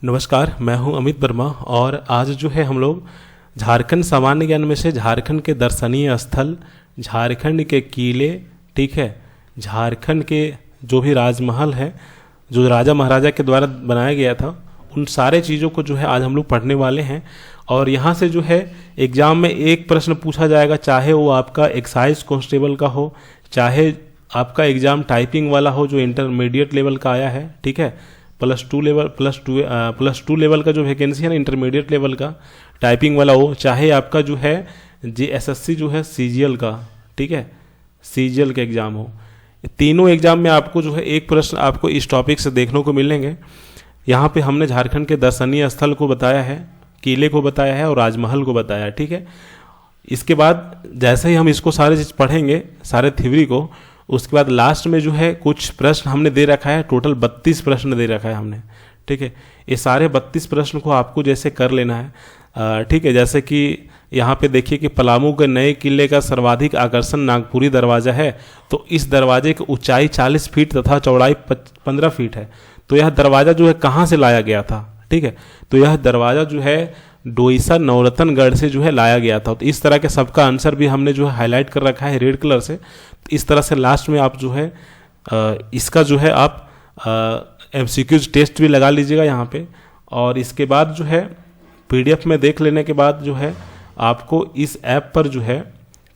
नमस्कार, मैं हूं अमित वर्मा और आज जो है हम लोग झारखंड सामान्य ज्ञान में से झारखंड के दर्शनीय स्थल, झारखंड के किले, ठीक है, झारखंड के जो भी राजमहल है जो राजा महाराजा के द्वारा बनाया गया था, उन सारे चीज़ों को जो है आज हम लोग पढ़ने वाले हैं। और यहाँ से जो है एग्ज़ाम में एक प्रश्न पूछा जाएगा, चाहे वो आपका एक्साइज कांस्टेबल का हो, चाहे आपका एग्ज़ाम टाइपिंग वाला हो जो इंटरमीडिएट लेवल का आया है, ठीक है, प्लस टू लेवल का जो वैकेंसी है ना इंटरमीडिएट लेवल का टाइपिंग वाला हो, चाहे आपका जो है JSSC जो है CGL का, ठीक है, CGL का एग्ज़ाम हो, तीनों एग्ज़ाम में आपको जो है एक प्रश्न आपको इस टॉपिक से देखने को मिलेंगे। यहाँ पे हमने झारखंड के दर्शनीय स्थल को बताया है, किले को बताया है और राजमहल को बताया है, ठीक है। इसके बाद जैसे ही हम इसको सारे चीज़ पढ़ेंगे, सारे थ्योरी को, उसके बाद लास्ट में जो है कुछ प्रश्न हमने दे रखा है, टोटल 32 प्रश्न दे रखा है हमने, ठीक है। ये सारे 32 प्रश्न को आपको जैसे कर लेना है, ठीक है। जैसे कि यहाँ पे देखिए कि पलामू के नए किले का सर्वाधिक आकर्षण नागपुरी दरवाज़ा है, तो इस दरवाजे की ऊंचाई 40 फीट तथा चौड़ाई 15 फीट है। तो यह दरवाज़ा जो है कहाँ से लाया गया था, ठीक है, तो यह दरवाज़ा जो है डोईसा नवरत्नगढ़ से जो है लाया गया था। तो इस तरह के सबका आंसर भी हमने जो है हाईलाइट कर रखा है रेड कलर से। तो इस तरह से लास्ट में आप जो है इसका जो है आप MCQs टेस्ट भी लगा लीजिएगा यहाँ पे। और इसके बाद जो है PDF में देख लेने के बाद जो है आपको इस ऐप पर जो है,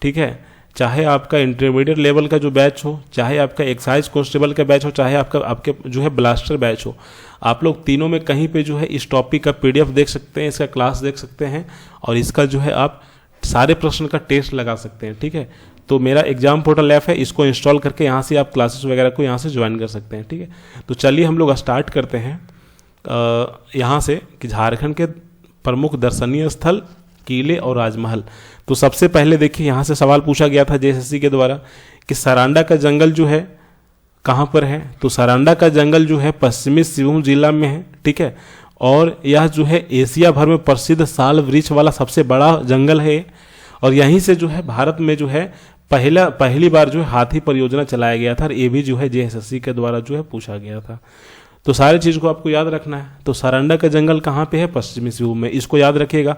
ठीक है, चाहे आपका इंटरमीडिएट लेवल का जो बैच हो, चाहे आपका एक्साइज कांस्टेबल का बैच हो, चाहे आपके जो है ब्लास्टर बैच हो, आप लोग तीनों में कहीं पे जो है इस टॉपिक का PDF देख सकते हैं, इसका क्लास देख सकते हैं और इसका जो है आप सारे प्रश्न का टेस्ट लगा सकते हैं, ठीक है। तो मेरा एग्जाम पोर्टल ऐप है, इसको इंस्टॉल करके यहाँ से आप क्लासेस वगैरह को यहाँ से ज्वाइन कर सकते हैं, ठीक है। तो चलिए हम लोग स्टार्ट करते हैं यहाँ से कि झारखंड के प्रमुख दर्शनीय स्थल, किले और राजमहल। तो सबसे पहले देखिए यहाँ से सवाल पूछा गया था JSSC के द्वारा कि सरांडा का जंगल जो है कहाँ पर है। तो सरांडा का जंगल जो है पश्चिमी सिंहभूम जिला में है, ठीक है, और यह जो है एशिया भर में प्रसिद्ध साल वृक्ष वाला सबसे बड़ा जंगल है। और यहीं से जो है भारत में जो है पहली बार जो है हाथी परियोजना चलाया गया था और ये भी जो है JSSC के द्वारा जो है पूछा गया था। तो सारी चीज़ को आपको याद रखना है। तो सरांडा का जंगल कहाँ पे है, पश्चिमी सिंहभूम में, इसको याद रखिएगा।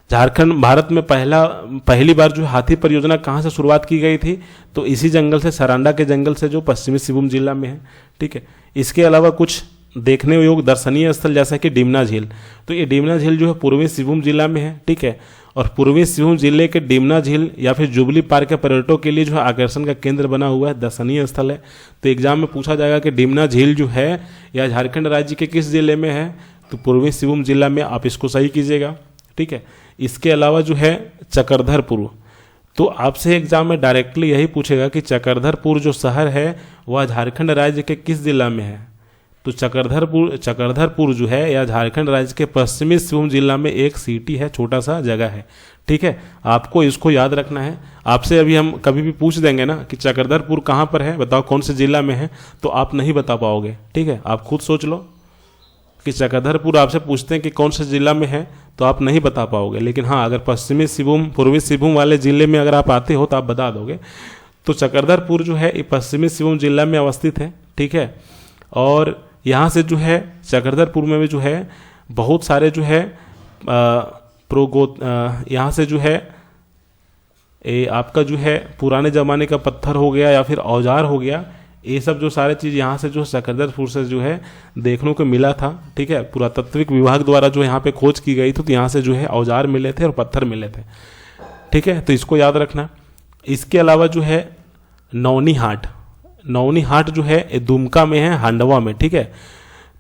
झारखंड भारत में पहली बार जो हाथी परियोजना कहाँ से शुरुआत की गई थी, तो इसी जंगल से, सरांडा के जंगल से जो पश्चिमी सिंहभूम जिला में है, ठीक है। इसके अलावा कुछ देखने योग्य दर्शनीय स्थल जैसा कि डिमना झील, तो ये डिमना झील जो है पूर्वी सिंहभूम जिला में है, ठीक है। और पूर्वी सिंहभूम जिले के डिमना झील या फिर जुबली पार्क के पर्यटकों के लिए जो है आकर्षण का केंद्र बना हुआ है, दर्शनीय स्थल है। तो एग्जाम में पूछा जाएगा कि डिमना झील जो है या झारखंड राज्य के किस जिले में है, तो पूर्वी सिंहभूम जिला में, आप इसको सही कीजिएगा, ठीक है। इसके अलावा जो है चक्रधरपुर, तो आपसे एग्जाम में डायरेक्टली यही पूछेगा कि चक्रधरपुर जो शहर है वह झारखंड राज्य के किस जिला में है। तो चक्रधरपुर जो है या झारखंड राज्य के पश्चिमी सिंहभूम जिला में एक सिटी है, छोटा सा जगह है, ठीक है। आपको इसको याद रखना है। आपसे अभी हम कभी भी पूछ देंगे ना कि चक्रधरपुर कहाँ पर है, बताओ कौन से जिला में है, तो आप नहीं बता पाओगे, ठीक है। आप खुद सोच लो कि चक्रधरपुर आपसे पूछते हैं कि कौन से जिला में है, तो आप नहीं बता पाओगे। लेकिन हाँ, अगर पश्चिमी सिंहभूम, पूर्वी सिंहभूम वाले जिले में अगर आप आते हो तो आप बता दोगे। तो चक्रधरपुर जो है ये पश्चिमी सिंहभूम जिला में अवस्थित है, ठीक है। और यहाँ से जो है चक्रधरपुर में भी जो है बहुत सारे जो है यहाँ से जो है आपका जो है पुराने ज़माने का पत्थर हो गया या फिर औजार हो गया, ये सब जो सारे चीज़ यहाँ से जो चक्रधरपुर से जो है देखने को मिला था, ठीक है। पुरातत्विक विभाग द्वारा जो यहाँ पे खोज की गई थी, तो यहाँ से जो है औजार मिले थे और पत्थर मिले थे, ठीक है। तो इसको याद रखना। इसके अलावा जो है नौनी हाट जो है दुमका में है, हांडवा में, ठीक है।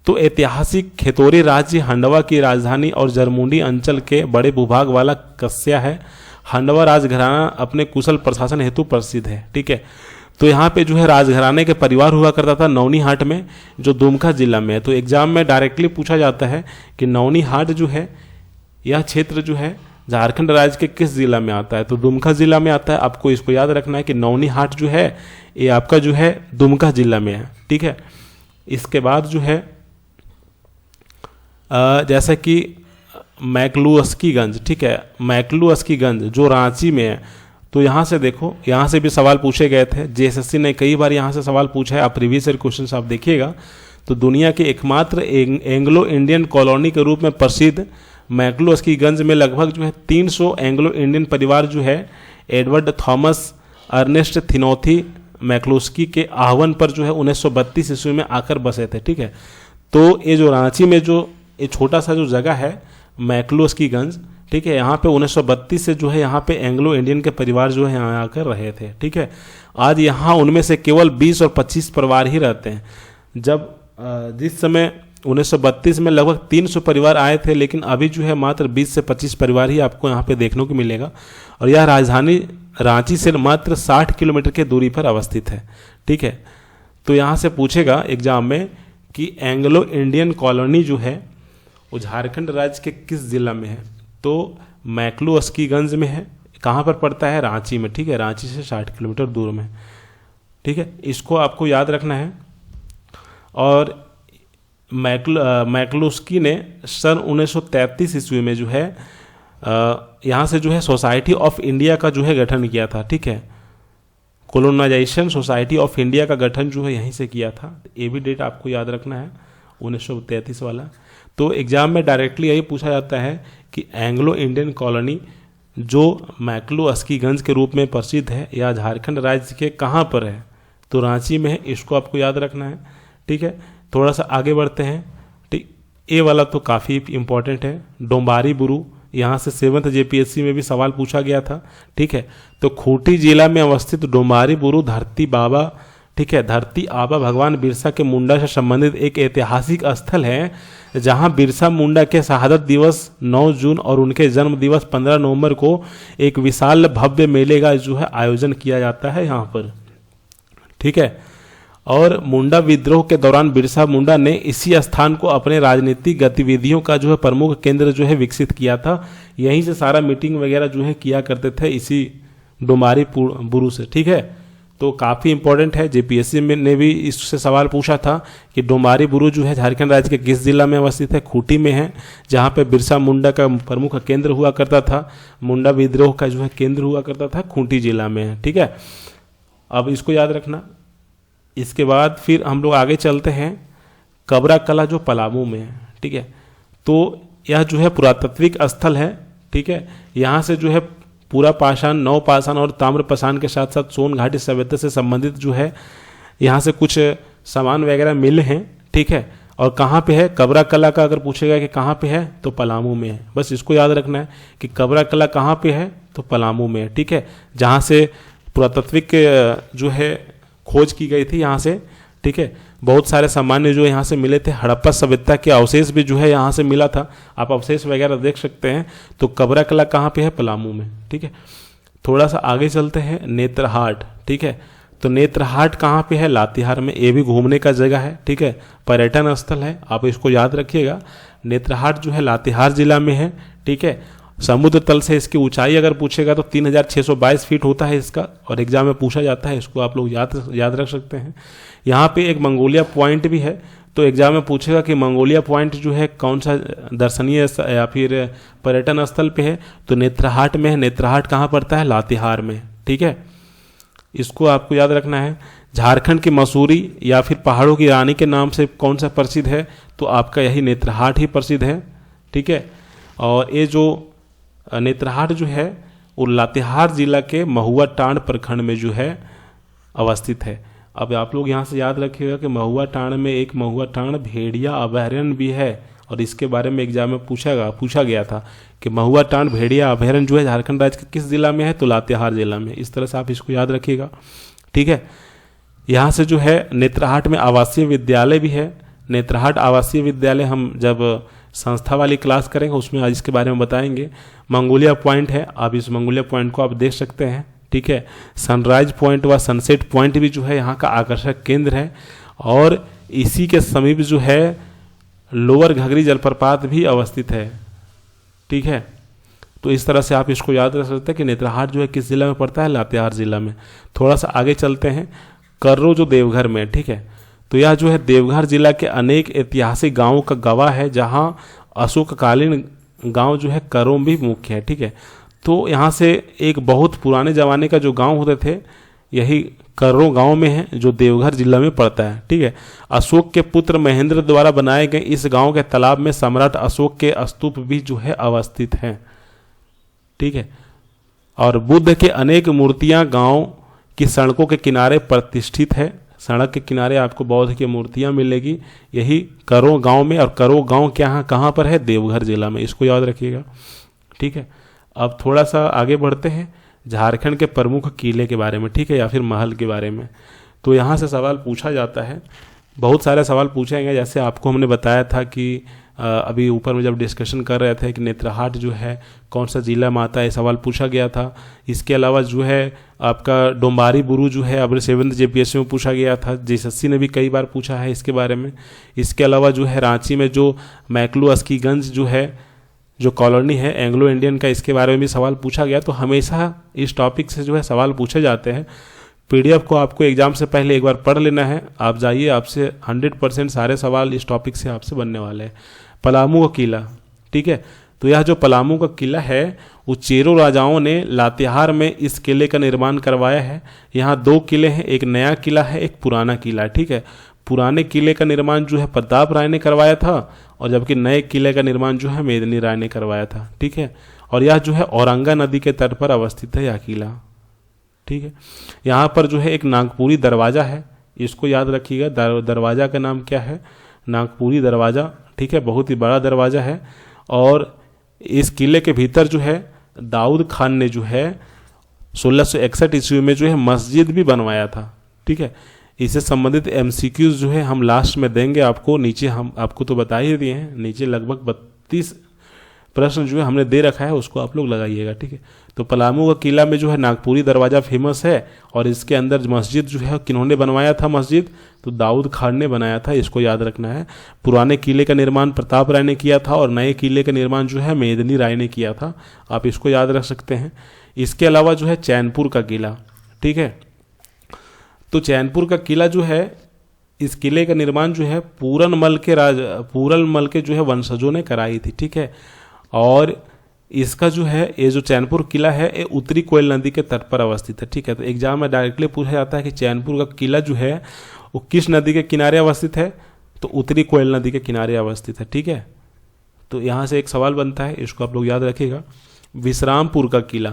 तो ऐतिहासिक खेतोरी राज्य हांडवा की राजधानी और जरमुंडी अंचल के बड़े भूभाग वाला कस्या है। हांडवा राजघराना अपने कुशल प्रशासन हेतु प्रसिद्ध है, ठीक है। तो यहाँ पे जो है राजघराने के परिवार हुआ करता था नौनी हाट में, जो दुमका जिला में है। तो एग्जाम में डायरेक्टली पूछा जाता है कि नौनी हाट जो है यह क्षेत्र जो है झारखंड राज्य के किस जिला में आता है, तो दुमका जिला में आता है। आपको इसको याद रखना है कि नौनी हाट जो है ये आपका जो है दुमका जिला में है, ठीक है। इसके बाद जो है जैसा कि मैकलुस्कीगंज, ठीक है, मैकलुस्कीगंज जो रांची में है, तो यहाँ से देखो, यहाँ से भी सवाल पूछे गए थे। JSSC ने कई बार यहाँ से सवाल पूछा है, आप प्रीवियस ईयर क्वेश्चन आप देखिएगा तो दुनिया के एकमात्र एंग्लो इंडियन कॉलोनी के रूप में प्रसिद्ध मैक्लूस्कीगंज में लगभग जो है 300 एंग्लो इंडियन परिवार जो है एडवर्ड थॉमस अर्नेस्ट थिनोथी मैक्लूस्की के आह्वान पर जो है 1932 ईस्वी में आकर बसे थे। ठीक है, तो ये जो रांची में जो ये छोटा सा जो जगह है मैक्लूस्कीगंज, ठीक है, यहाँ पे 1932 से जो है यहाँ पे एंग्लो इंडियन के परिवार जो है यहाँ आकर रहे थे। ठीक है, आज यहाँ उनमें से केवल 20 और 25 परिवार ही रहते हैं। जब जिस समय 1932 में लगभग 300 परिवार आए थे, लेकिन अभी जो है मात्र 20 से 25 परिवार ही आपको यहाँ पे देखने को मिलेगा। और यह राजधानी रांची से मात्र 60 किलोमीटर की दूरी पर अवस्थित है। ठीक है, तो यहाँ से पूछेगा एग्जाम में कि एंग्लो इंडियन कॉलोनी जो है वो झारखंड राज्य के किस जिला में है, तो मैक्लूस्कीगंज में है। कहाँ पर पड़ता है? रांची में। ठीक है, रांची से 60 किलोमीटर दूर में। ठीक है, इसको आपको याद रखना है। और मैक्लूस्की ने सन 1933 ईस्वी में जो है यहाँ से जो है सोसाइटी ऑफ इंडिया का जो है गठन किया था। ठीक है, कोलोनाइजेशन सोसाइटी ऑफ इंडिया का गठन जो है यहीं से किया था। ये भी डेट आपको याद रखना है, 1933 वाला। तो एग्जाम में डायरेक्टली यही पूछा जाता है कि एंग्लो इंडियन कॉलोनी जो मैक्लूस्कीगंज के रूप में प्रसिद्ध है या झारखंड राज्य के कहाँ पर है, तो रांची में है। इसको आपको याद रखना है। ठीक है, थोड़ा सा आगे बढ़ते हैं। ठीक, ये वाला तो काफ़ी इंपॉर्टेंट है। डोम्बारी बुरू, यहाँ से 7th JPSC में भी सवाल पूछा गया था। ठीक है, तो खूंटी जिला में अवस्थित डोम्बारी बुरू धरती बाबा, ठीक है, धरती आबा भगवान बिरसा के मुंडा से संबंधित एक ऐतिहासिक स्थल है, जहां बिरसा मुंडा के शहादत दिवस 9 जून और उनके जन्म दिवस 15 नवंबर को एक विशाल भव्य मेले का जो है आयोजन किया जाता है यहाँ पर। ठीक है, और मुंडा विद्रोह के दौरान बिरसा मुंडा ने इसी स्थान को अपने राजनीतिक गतिविधियों का जो है प्रमुख केंद्र जो है विकसित किया था। यहीं से सारा मीटिंग वगैरह जो है किया करते थे इसी डोम्बारी बुरू से। ठीक है, तो काफ़ी इंपॉर्टेंट है। JPSC में ने भी इससे सवाल पूछा था कि डोम्बारी बुरू जो है झारखंड राज्य के किस जिला में अवस्थित है। खूंटी में है, जहाँ पे बिरसा मुंडा का प्रमुख केंद्र हुआ करता था। मुंडा विद्रोह का जो है केंद्र हुआ करता था, खूंटी जिला में है। ठीक है, अब इसको याद रखना। इसके बाद फिर हम लोग आगे चलते हैं। कबरा कला जो पलामू में है। ठीक है, तो यह जो है पुरातात्विक स्थल है। ठीक है, यहाँ से जो है पूरा पाषाण, नव पाषाण और ताम्र पाषाण के साथ साथ सोन घाटी सभ्यता से संबंधित जो है यहाँ से कुछ सामान वगैरह मिले हैं। ठीक है, और कहाँ पे है? कबरा कला का अगर पूछेगा कि कहाँ पे है, तो पलामू में है। बस इसको याद रखना है कि कबरा कला कहाँ पे है, तो पलामू में है। ठीक है, जहाँ से पुरातात्विक जो है खोज की गई थी यहाँ से। ठीक है, बहुत सारे सामान्य जो यहाँ से मिले थे। हड़प्पा सभ्यता के अवशेष भी जो है यहाँ से मिला था, आप अवशेष वगैरह देख सकते हैं। तो कबरा कला कहाँ पे है? पलामू में। ठीक है, थोड़ा सा आगे चलते हैं। नेत्रहाट। ठीक है, तो नेत्रहाट कहाँ पे है? लातेहार में। ये भी घूमने का जगह है। ठीक है, पर्यटन स्थल है, आप इसको याद रखिएगा। नेत्रहाट जो है लातेहार जिला में है। ठीक है, समुद्र तल से इसकी ऊंचाई अगर पूछेगा तो 3622 फीट होता है इसका, और एग्जाम में पूछा जाता है। इसको आप लोग याद रख सकते हैं। यहाँ पे एक मंगोलिया पॉइंट भी है, तो एग्जाम में पूछेगा कि मंगोलिया पॉइंट जो है कौन सा दर्शनीय या फिर पर्यटन स्थल पे है, तो नेत्रहाट में है। नेत्रहाट कहाँ पड़ता है? लातेहार में। ठीक है, इसको आपको याद रखना है। झारखंड की मसूरी या फिर पहाड़ों की रानी के नाम से कौन सा प्रसिद्ध है, तो आपका यही नेत्रहाट ही प्रसिद्ध है। ठीक है, और ये जो नेत्रहाट जो है वो लातेहार जिला के महुआ टांड प्रखंड में जो है अवस्थित है। अब आप लोग यहाँ से याद रखिएगा कि महुआ टांड में एक महुआ टांड भेड़िया अभयारण्य भी है, और इसके बारे में एग्जाम में पूछा गया था कि महुआ टांड भेड़िया अभयारण्य जो है झारखंड राज्य के किस जिला में है, तो लातेहार जिला में। इस तरह से आप इसको याद रखिएगा। ठीक है, यहाँ से जो है नेत्रहाट में आवासीय विद्यालय भी है। नेत्रहाट आवासीय विद्यालय हम जब संस्था वाली क्लास करेंगे उसमें आज इसके बारे में बताएंगे। मंगोलिया पॉइंट है, आप इस मंगोलिया पॉइंट को आप देख सकते हैं। ठीक है, सनराइज पॉइंट व सनसेट पॉइंट भी जो है यहाँ का आकर्षक केंद्र है, और इसी के समीप जो है लोअर घघरी जलप्रपात भी अवस्थित है। ठीक है, तो इस तरह से आप इसको याद रख सकते हैं कि नेत्रहाट जो है किस जिला में पड़ता है? लातेहार जिला में। थोड़ा सा आगे चलते हैं। कर्रो जो देवघर में। ठीक है, तो यह जो है देवघर जिला के अनेक ऐतिहासिक गांवों का गवाह है, जहां अशोककालीन गांव जो है कर्रो भी मुख्य है। ठीक है, तो यहाँ से एक बहुत पुराने ज़माने का जो गांव होते थे, यही कर्रो गांव में है, जो देवघर जिला में पड़ता है। ठीक है, अशोक के पुत्र महेंद्र द्वारा बनाए गए इस गांव के तालाब में सम्राट अशोक के स्तूप भी जो है अवस्थित हैं। ठीक है, और बुद्ध के अनेक मूर्तियां गांव की सड़कों के किनारे प्रतिष्ठित है। सड़क के किनारे आपको बौद्ध की मूर्तियां मिलेगी, यही करो गांव में। और करो गांव क्या कहाँ पर है? देवघर जिला में, इसको याद रखिएगा। ठीक है, अब थोड़ा सा आगे बढ़ते हैं झारखंड के प्रमुख किले के बारे में, ठीक है, या फिर महल के बारे में। तो यहाँ से सवाल पूछा जाता है, बहुत सारे सवाल पूछेंगे। जैसे आपको हमने बताया था कि अभी ऊपर में जब डिस्कशन कर रहे थे कि नेत्रहाट जो है कौन सा जिला में आता है, सवाल पूछा गया था। इसके अलावा जो है आपका डोम्बारी बुरु जो है अब 7th JPSC में पूछा गया था, JSSC ने भी कई बार पूछा है इसके बारे में। इसके अलावा जो है रांची में जो मैकलू अस्कीगंज जो है, जो कॉलोनी है एंग्लो इंडियन का, इसके बारे में भी सवाल पूछा गया। तो हमेशा इस टॉपिक से जो है सवाल पूछे जाते हैं। PDF को आपको एग्जाम से पहले एक बार पढ़ लेना है। आप जाइए, आपसे 100% सारे सवाल इस टॉपिक से आपसे बनने वाले हैं। पलामू का किला, ठीक है, तो यह जो पलामू का किला है वो चेरो राजाओं ने लातेहार में इस किले का निर्माण करवाया है। यहाँ 2 किले हैं, एक नया किला है, एक पुराना किला है। ठीक है, पुराने किले का निर्माण जो है प्रताप राय ने करवाया था, और जबकि नए किले का निर्माण जो है मेदिनी राय ने करवाया था। ठीक है, और यह जो है औरंगा नदी के तट पर अवस्थित है यह किला। ठीक है, यहाँ पर जो है एक नागपुरी दरवाज़ा है, इसको याद रखिएगा। दरवाज़ा का नाम क्या है? नागपुरी दरवाज़ा। ठीक है, बहुत ही बड़ा दरवाज़ा है। और इस किले के भीतर जो है दाऊद खान ने जो है 1661 ईस्वी में जो है मस्जिद भी बनवाया था। ठीक है, इससे संबंधित MCQs जो है हम लास्ट में देंगे आपको। नीचे हम आपको तो बता ही दिए हैं, नीचे लगभग 32 प्रश्न जो है हमने दे रखा है, उसको आप लोग लगाइएगा। ठीक है, तो पलामू का किला में जो है नागपुरी दरवाज़ा फेमस है, और इसके अंदर मस्जिद जो है किन्होंने बनवाया था मस्जिद? तो दाऊद खान ने बनाया था, इसको याद रखना है। पुराने किले का निर्माण प्रताप राय ने किया था, और नए किले का निर्माण जो है मेदिनी राय ने किया था, आप इसको याद रख सकते हैं। इसके अलावा जो है चैनपुर का किला, ठीक है, तो चैनपुर का किला जो है, इस किले का निर्माण जो है पूरनमल के जो है वंशजों ने कराई थी। ठीक है, और इसका जो है ये जो चैनपुर किला है ये उत्तरी कोयल नदी के तट पर अवस्थित है। ठीक है, तो एग्जाम में डायरेक्टली पूछा जाता है कि चैनपुर का किला जो है वो किस नदी के किनारे अवस्थित है? तो उत्तरी कोयल नदी के किनारे अवस्थित है। ठीक है, तो यहाँ से एक सवाल बनता है, इसको आप लोग याद रखिएगा। विश्रामपुर का किला,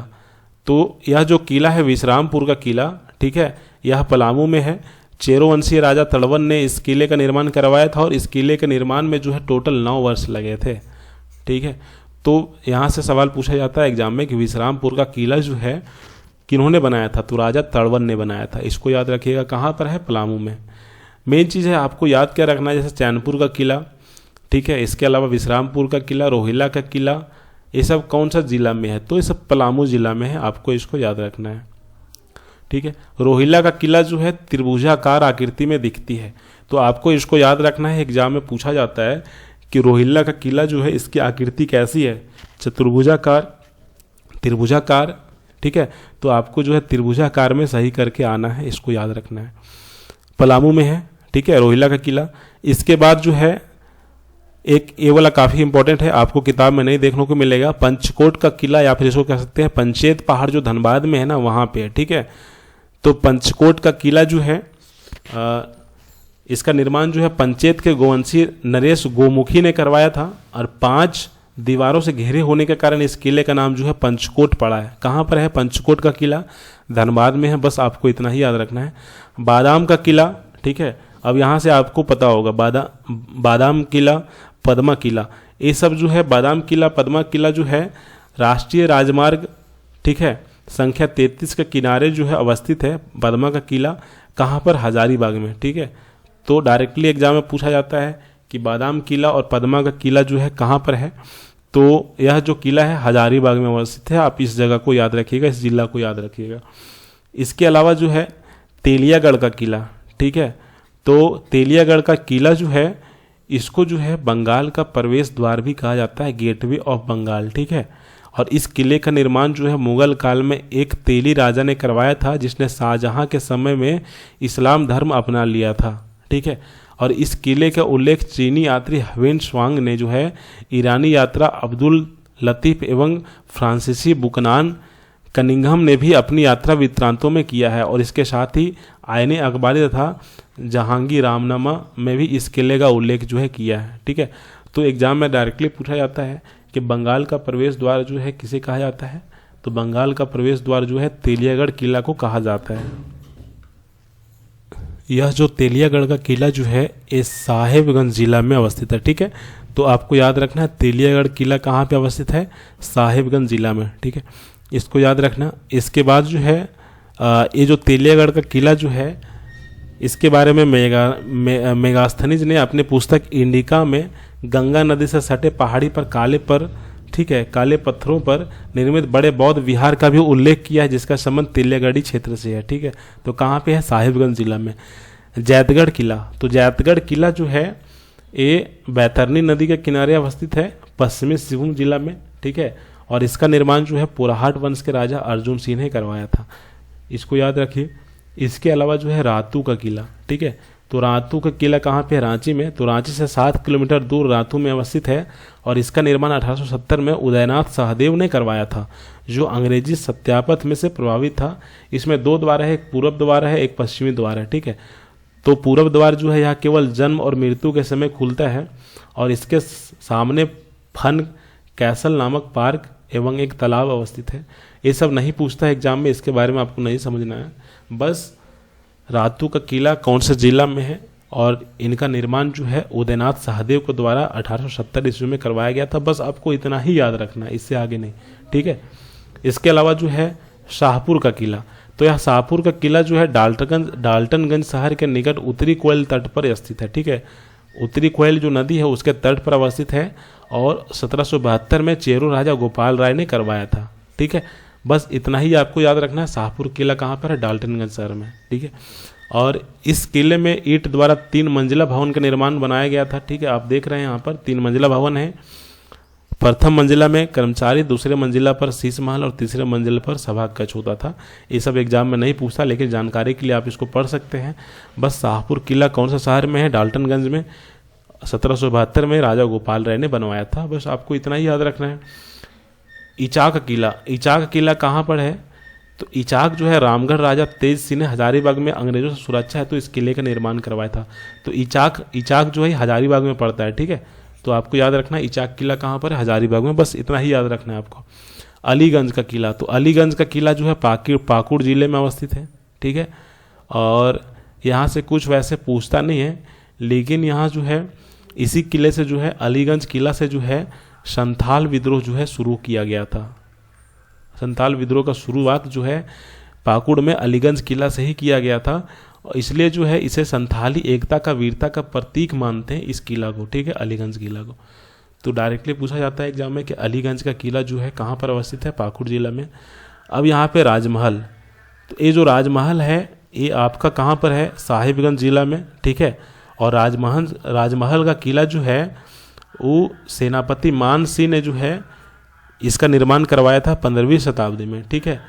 तो यह जो किला है विश्रामपुर का किला, ठीक है, यह पलामू में है। चेरोवंशीय राजा तड़वन ने इस किले का निर्माण करवाया था, और इस किले के निर्माण में जो है टोटल 9 वर्ष लगे थे। ठीक है, तो यहाँ से सवाल पूछा जाता है एग्जाम में कि विश्रामपुर का किला जो है किन्होंने बनाया था? तो राजा तड़वन ने बनाया था, इसको याद रखिएगा। कहाँ पर है? पलामू में। मेन चीज़ है आपको याद क्या रखना है, जैसे चैनपुर का किला, ठीक है, इसके अलावा विश्रामपुर का किला, रोहिला का किला, ये सब कौन सा जिला में है? तो ये सब पलामू जिला में है, आपको इसको याद रखना है। ठीक है, रोहिला का किला जो है त्रिभुजाकार आकृति में दिखती है, तो आपको इसको याद रखना है। एग्जाम में पूछा जाता है कि रोहिला का किला जो है इसकी आकृति कैसी है? चतुर्भुजाकार, त्रिभुजाकार। ठीक है, तो आपको जो है त्रिभुजाकार में सही करके आना है, इसको याद रखना है। पलामू में है, ठीक है, रोहिला का किला। इसके बाद जो है एक ये वाला काफ़ी इंपॉर्टेंट है, आपको किताब में नहीं देखने को मिलेगा, पंचकोट का किला, या फिर इसको कह सकते हैं पंचेत पहाड़, जो धनबाद में है ना, वहाँ पे है। ठीक है, तो पंचकोट का किला जो है इसका निर्माण जो है पंचेत के गोवंशी नरेश गोमुखी ने करवाया था, और 5 दीवारों से घेरे होने के कारण इस किले का नाम जो है पंचकोट पड़ा है। कहाँ पर है पंचकोट का किला? धनबाद में है, बस आपको इतना ही याद रखना है। बादाम का किला, ठीक है, अब यहाँ से आपको पता होगा बादाम किला, पद्मा किला, ये सब जो है बादाम किला, पद्मा किला जो है राष्ट्रीय राजमार्ग, ठीक है, संख्या 33 के किनारे जो है अवस्थित है। पद्मा का किला कहाँ पर? हजारीबाग में। ठीक है, तो डायरेक्टली एग्जाम में पूछा जाता है कि बादाम किला और पद्मा का किला जो है कहाँ पर है? तो यह जो किला है हजारीबाग में अवस्थित है, आप इस जगह को याद रखिएगा, इस जिला को याद रखिएगा। इसके अलावा जो है तेलियागढ़ का किला, ठीक है, तो तेलियागढ़ का किला जो है इसको जो है बंगाल का प्रवेश द्वार भी कहा जाता है, गेटवे ऑफ बंगाल। ठीक है, और इस किले का निर्माण जो है मुगल काल में एक तेली राजा ने करवाया था, जिसने शाहजहां के समय में इस्लाम धर्म अपना लिया था। ठीक है, और इस किले का उल्लेख चीनी यात्री हवेन स्वांग ने जो है ईरानी यात्रा अब्दुल लतीफ़ एवं फ्रांसीसी बुकनान कनिंघम ने भी अपनी यात्रा वृत्तांतों में किया है, और इसके साथ ही आईने अखबारी तथा जहांगीरामनामा में भी इस किले का उल्लेख जो है किया है। ठीक है, तो एग्जाम में डायरेक्टली पूछा जाता है कि बंगाल का प्रवेश द्वार जो है किसे कहा जाता है, तो बंगाल का प्रवेश द्वार जो है तेलियागढ़ किला को कहा जाता है। यह जो तेलियागढ़ का किला जो है ये साहेबगंज जिला में अवस्थित है। ठीक है, तो आपको याद रखना है तेलियागढ़ किला कहाँ पे अवस्थित है, साहेबगंज जिला में। ठीक है, इसको याद रखना। इसके बाद जो है ये जो तेलियागढ़ का किला जो है इसके बारे में मेगास्थनीज ने अपने पुस्तक इंडिका में गंगा नदी से सटे पहाड़ी पर काले पत्थरों पर निर्मित बड़े बौद्ध विहार का भी उल्लेख किया है, जिसका संबंध तेलियागढ़ी क्षेत्र से है। ठीक है, तो कहाँ पे है, साहिबगंज जिला में। जैतगढ़ किला, तो जैतगढ़ किला जो है ये बैतरनी नदी के किनारे अवस्थित है, पश्चिमी सिंहभूम जिला में। ठीक है, और इसका निर्माण जो है पुराहाट वंश के राजा अर्जुन सिंह ने करवाया था, इसको याद रखिए। इसके अलावा जो है रातू का किला, ठीक है, तो रातू का किला कहाँ पे है, रांची में। तो रांची से 7 किलोमीटर दूर रातू में अवस्थित है और इसका निर्माण 1870 में उदयनाथ सहदेव ने करवाया था, जो अंग्रेजी सत्यापथ में से प्रभावित था। इसमें 2 द्वार है, एक पूर्व द्वार है, एक पश्चिमी द्वार है। ठीक है, तो पूर्व द्वार जो है यहाँ केवल जन्म और मृत्यु के समय खुलता है और इसके सामने फन कैसल नामक पार्क एवं एक तालाब अवस्थित है। ये सब नहीं पूछता है एग्जाम में, इसके बारे में आपको नहीं समझना है। बस रातू का किला कौन से जिला में है और इनका निर्माण जो है उदयनाथ सहदेव के द्वारा 1870 ईस्वी में करवाया गया था। बस आपको इतना ही याद रखना है, इससे आगे नहीं। ठीक है, इसके अलावा जो है शाहपुर का किला, तो यह शाहपुर का किला जो है डाल्टनगंज शहर के निकट उत्तरी कोयल तट पर स्थित है। ठीक है, उत्तरी कोयल जो नदी है उसके तट पर अवस्थित है और 1772 में चेरो राजा गोपाल राय ने करवाया था। ठीक है, बस इतना ही आपको याद रखना है। शाहपुर किला कहाँ पर है, डाल्टनगंज शहर में। ठीक है, और इस किले में ईंट द्वारा 3 मंजिला भवन का निर्माण बनाया गया था। ठीक है, आप देख रहे हैं यहाँ पर 3 मंजिला भवन है। प्रथम मंजिला में कर्मचारी, दूसरे मंजिला पर शीश महल और तीसरे मंजिल पर सभा कक्ष होता था। ये सब एग्जाम में नहीं पूछता, लेकिन जानकारी के लिए आप इसको पढ़ सकते हैं। बस शाहपुर किला कौन सा शहर में है, डाल्टनगंज में। 1772 में राजा गोपाल राय ने बनवाया था। बस आपको इतना ही याद रखना है। इचाक किला कहाँ पर है, तो इचाक जो है रामगढ़ राजा तेज सिंह ने हजारीबाग में अंग्रेजों से सुरक्षा है तो इस किले का निर्माण करवाया था। तो इचाक जो है हजारीबाग में पड़ता है। ठीक है, तो आपको याद रखना है इचाक किला कहाँ पर है, हजारीबाग में। बस इतना ही याद रखना है आपको। अलीगंज का किला, तो अलीगंज का किला जो है पाकुड़ जिले में अवस्थित है। ठीक है, और यहाँ से कुछ वैसे पूछता नहीं है, लेकिन यहाँ जो है इसी किले से जो है अलीगंज किला से जो है संथाल विद्रोह जो है शुरू किया गया था। संथाल विद्रोह का शुरुआत जो है पाकुड़ में अलीगंज किला से ही किया गया था, और इसलिए जो है इसे संथाली एकता का, वीरता का प्रतीक मानते हैं इस किला को। ठीक है, अलीगंज किला को। तो डायरेक्टली पूछा जाता है एग्जाम में कि अलीगंज का किला जो है कहाँ पर अवस्थित है, पाकुड़ जिला में। अब यहाँ पे राजमहल, तो ये जो राजमहल है ये आपका कहाँ पर है, साहिबगंज जिला में। ठीक है, और राजमहल का किला जो है वो सेनापति मान सिंह ने जो है इसका निर्माण करवाया था 15वीं शताब्दी में। ठीक है,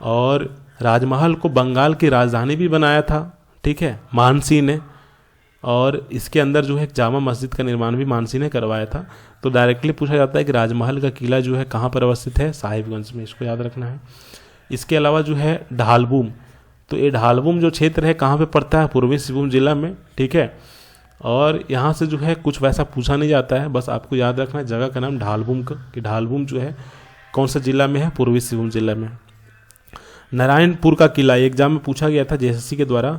और राजमहल को बंगाल की राजधानी भी बनाया था। ठीक है, मान सिंह ने, और इसके अंदर जो है जामा मस्जिद का निर्माण भी मान सिंह ने करवाया था। तो डायरेक्टली पूछा जाता है कि राजमहल का किला जो है कहाँ पर अवस्थित है, साहिबगंज में। इसको याद रखना है। इसके अलावा जो है ढालबूम, तो ये ढालबूम जो क्षेत्र है कहाँ पे पड़ता है, पूर्वी सिंहभूम जिला में। ठीक है, और यहाँ से जो है कुछ वैसा पूछा नहीं जाता है, बस आपको याद रखना है जगह का नाम ढालबूम का, कि ढालबूम जो है कौन सा जिला में है, पूर्वी सिंहभूम जिला में। नारायणपुर का किला एग्जाम में पूछा गया था जेएसएससी के द्वारा।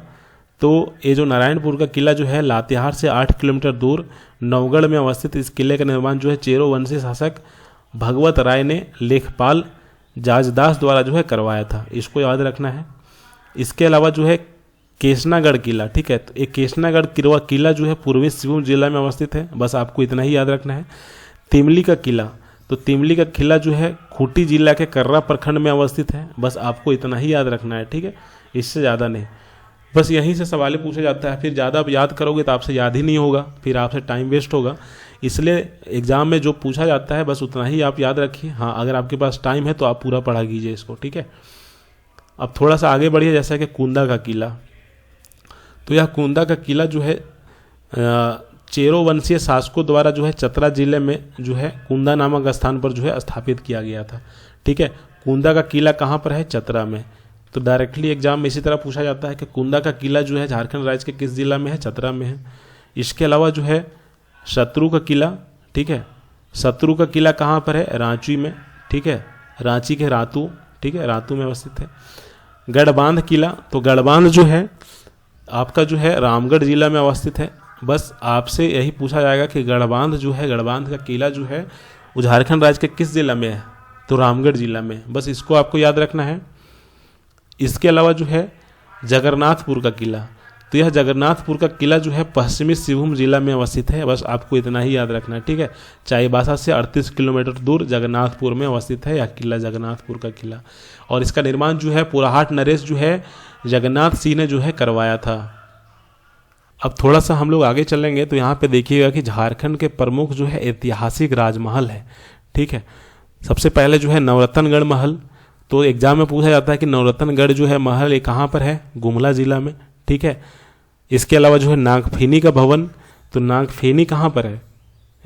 तो ये जो नारायणपुर का किला जो है लातेहार से 8 किलोमीटर दूर नवगढ़ में अवस्थित। इस किले का निर्माण जो है चेरो वंशी शासक भगवत राय ने लेखपाल जाजदास द्वारा जो है करवाया था। इसको याद रखना है। इसके अलावा जो है केशनागढ़ किला, ठीक है, तो एक केशनागढ़ किला जो है पूर्वी सिंहभूम जिला में अवस्थित है। बस आपको इतना ही याद रखना है। तिमली का किला, तो तिमली का किला जो है खूंटी जिला के कर्रा प्रखंड में अवस्थित है। बस आपको इतना ही याद रखना है। ठीक है, इससे ज़्यादा नहीं। बस यहीं से सवाल पूछा जाता है, फिर ज़्यादा आप याद करोगे तो आपसे याद ही नहीं होगा, फिर आपसे टाइम वेस्ट होगा। इसलिए एग्जाम में जो पूछा जाता है बस उतना ही आप याद रखिए। हाँ, अगर आपके पास टाइम है तो आप पूरा पढ़ा कीजिए इसको। ठीक है, अब थोड़ा सा आगे बढ़िए, जैसा कि कुंदा का किला। तो यह कुंदा का किला जो है चेरो वंशीय शासकों द्वारा जो है चतरा जिले में जो है कुंदा नामक स्थान पर जो है स्थापित किया गया था। ठीक है, कुंदा का किला कहाँ पर है, चतरा में। तो डायरेक्टली एग्जाम में इसी तरह पूछा जाता है कि कुंदा का किला जो है झारखंड राज्य के किस जिला में है, चतरा में है। इसके अलावा जो है शत्रु का किला, ठीक है, शत्रु का किला कहाँ पर है, रांची में, ठीक है, रांची के रातू, ठीक है, रातू में अवस्थित है। गढ़बांध किला, तो गढ़बांध जो है आपका जो है रामगढ़ जिला में अवस्थित है। बस आपसे यही पूछा जाएगा कि गढ़बांध जो है, गढ़बांध का किला जो है वो झारखंड राज्य के किस जिला में है, तो रामगढ़ जिला में। बस इसको आपको याद रखना है। इसके अलावा जो है जगन्नाथपुर का किला, तो यह जगन्नाथपुर का किला जो है पश्चिमी सिंहभूम जिला में अवस्थित है। बस आपको इतना ही याद रखना है, ठीक है। चाईबासा से 38 किलोमीटर दूर जगन्नाथपुर में अवस्थित है यह किला, जगन्नाथपुर का किला। और इसका निर्माण जो है पुराहाट नरेश जो है जगन्नाथ सिंह ने जो है करवाया था। अब थोड़ा सा हम लोग आगे चलेंगे तो यहाँ पे देखिएगा कि झारखंड के प्रमुख जो है ऐतिहासिक राजमहल है, ठीक है। सबसे पहले जो है नवरत्नगढ़ महल, तो एग्जाम में पूछा जाता है कि नवरत्नगढ़ जो है महल ये कहाँ पर है, गुमला जिला में, ठीक है। इसके अलावा जो है नागफेनी का भवन, तो नागफेनी कहाँ पर है,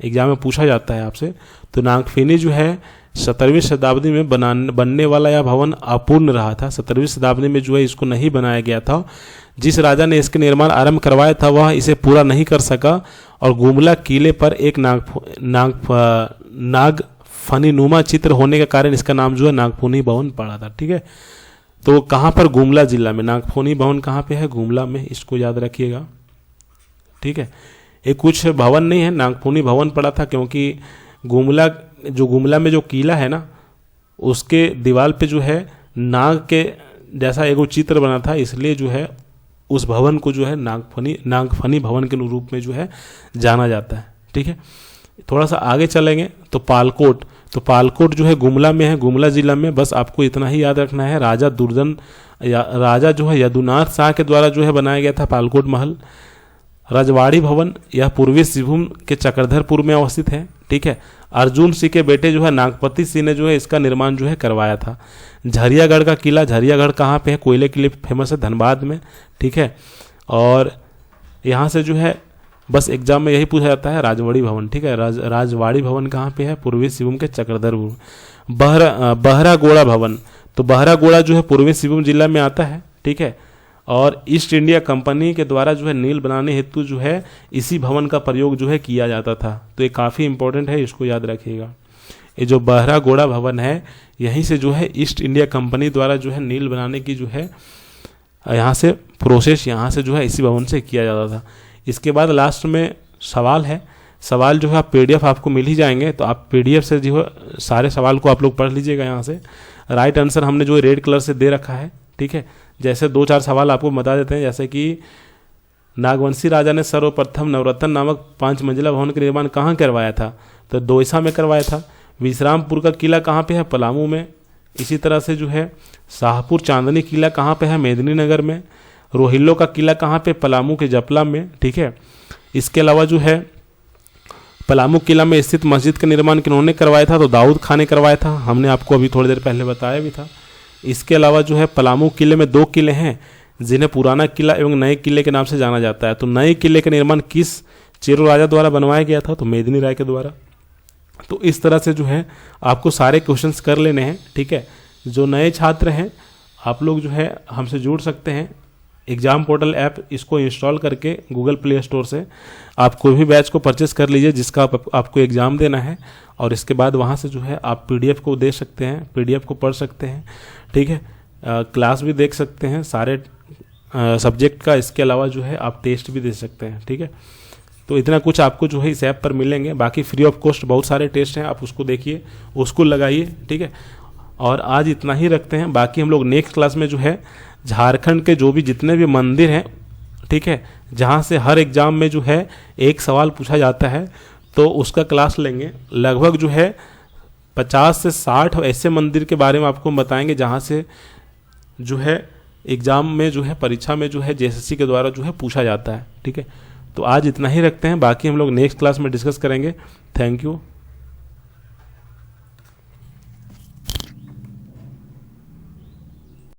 एग्जाम में पूछा जाता है आपसे। तो नागफेनी जो है 17वीं शताब्दी में बनने वाला यह भवन अपूर्ण रहा था। 17वीं शताब्दी में जो है इसको नहीं बनाया गया था। जिस राजा ने इसके निर्माण आरंभ करवाया था वह इसे पूरा नहीं कर सका और गुमला किले पर एक नागफनी चित्र होने के कारण इसका नाम जो है नागफनी भवन पड़ा था, ठीक है। तो कहाँ पर, गुमला जिला में। नागफनी भवन कहाँ पे है, गुमला में, इसको याद रखिएगा, ठीक है। ये कुछ भवन नहीं है, नागफनी भवन पड़ा था क्योंकि गुमला में जो किला है ना उसके दीवार पे जो है नाग के जैसा एगो चित्र बना था, इसलिए जो है उस भवन को जो है नागफनी भवन के रूप में जो है जाना जाता है, ठीक है। थोड़ा सा आगे चलेंगे तो पालकोट, तो पालकोट जो है गुमला में है, गुमला जिला में। बस आपको इतना ही याद रखना है। राजा जो है यदुनाथ शाह के द्वारा जो है बनाया गया था पालकोट महल। रजवाड़ी भवन, यह पूर्वी सिंहभूम के चक्रधरपुर में अवस्थित है, ठीक है। अर्जुन सिंह के बेटे जो है नागपति सिंह ने जो है इसका निर्माण जो है करवाया था। झरियागढ़ का किला, झरियागढ़ कहाँ पे है, कोयले के लिए फेमस है, धनबाद में, ठीक है। और यहाँ से जो है बस एग्जाम में यही पूछा जाता है राजवाड़ी भवन, ठीक है। राजवाड़ी भवन कहाँ पे है, पूर्वी सिंहभूम के चक्रधरपुर। बहरागोड़ा भवन, तो बहरागोड़ा जो है पूर्वी सिंहभूम जिला में आता है, ठीक है। और ईस्ट इंडिया कंपनी के द्वारा जो है नील बनाने हेतु जो है इसी भवन का प्रयोग जो है किया जाता था। तो ये काफ़ी इंपॉर्टेंट है, इसको याद रखिएगा। ये जो बहरागोड़ा भवन है यहीं से जो है ईस्ट इंडिया कंपनी द्वारा जो है नील बनाने की जो है यहाँ से प्रोसेस यहाँ से जो है इसी भवन से किया जाता था। इसके बाद लास्ट में सवाल है। सवाल जो है आप PDF आपको मिल ही जाएंगे, तो आप PDF से जो है सारे सवाल को आप लोग पढ़ लीजिएगा। यहाँ से राइट आंसर हमने जो रेड कलर से दे रखा है, ठीक है। जैसे 2-4 सवाल आपको बता देते हैं, जैसे कि नागवंशी राजा ने सर्वप्रथम नवरत्न नामक 5 मंजिला भवन का निर्माण कहाँ करवाया था, तो दोयसा में करवाया था। विश्रामपुर का किला कहाँ पे है, पलामू में। इसी तरह से जो है शाहपुर चांदनी किला कहाँ पे है, मेदिनीनगर में। रोहिल्लो का किला कहाँ पे, पलामू के जपला में, ठीक है। इसके अलावा जो है पलामू किला में स्थित मस्जिद का निर्माण किन्होंने करवाया था, तो दाऊद खान ने करवाया था, हमने आपको अभी थोड़ी देर पहले बताया भी था। इसके अलावा जो है पलामू किले में 2 किले हैं जिन्हें पुराना किला एवं नए किले के नाम से जाना जाता है। तो नए किले का निर्माण किस चेरो राजा द्वारा बनवाया गया था, तो मेदिनी राय के द्वारा। तो इस तरह से जो है आपको सारे क्वेश्चंस कर लेने हैं, ठीक है। जो नए छात्र हैं आप लोग जो है हमसे जुड़ सकते हैं। एग्जाम पोर्टल ऐप इसको इंस्टॉल करके गूगल प्ले स्टोर से आप कोई भी बैच को परचेस कर लीजिए जिसका आपको एग्ज़ाम देना है, और इसके बाद वहाँ से जो है आप PDF को दे सकते हैं, PDF को पढ़ सकते हैं, ठीक है। क्लास भी देख सकते हैं सारे सब्जेक्ट का। इसके अलावा जो है आप टेस्ट भी दे सकते हैं, ठीक है। तो इतना कुछ आपको जो है इस ऐप पर मिलेंगे। बाकी फ्री ऑफ कॉस्ट बहुत सारे टेस्ट हैं, आप उसको देखिए, उसको लगाइए, ठीक है। और आज इतना ही रखते हैं। बाकी हम लोग नेक्स्ट क्लास में जो है झारखंड के जो भी जितने भी मंदिर हैं, ठीक है, जहाँ से हर एग्ज़ाम में जो है एक सवाल पूछा जाता है, तो उसका क्लास लेंगे। लगभग जो है 50 से 60 ऐसे मंदिर के बारे में आपको बताएंगे जहाँ से जो है एग्ज़ाम में जो है परीक्षा में जो है JSSC के द्वारा जो है पूछा जाता है, ठीक है। तो आज इतना ही रखते हैं, बाकी हम लोग नेक्स्ट क्लास में डिस्कस करेंगे। Thank you.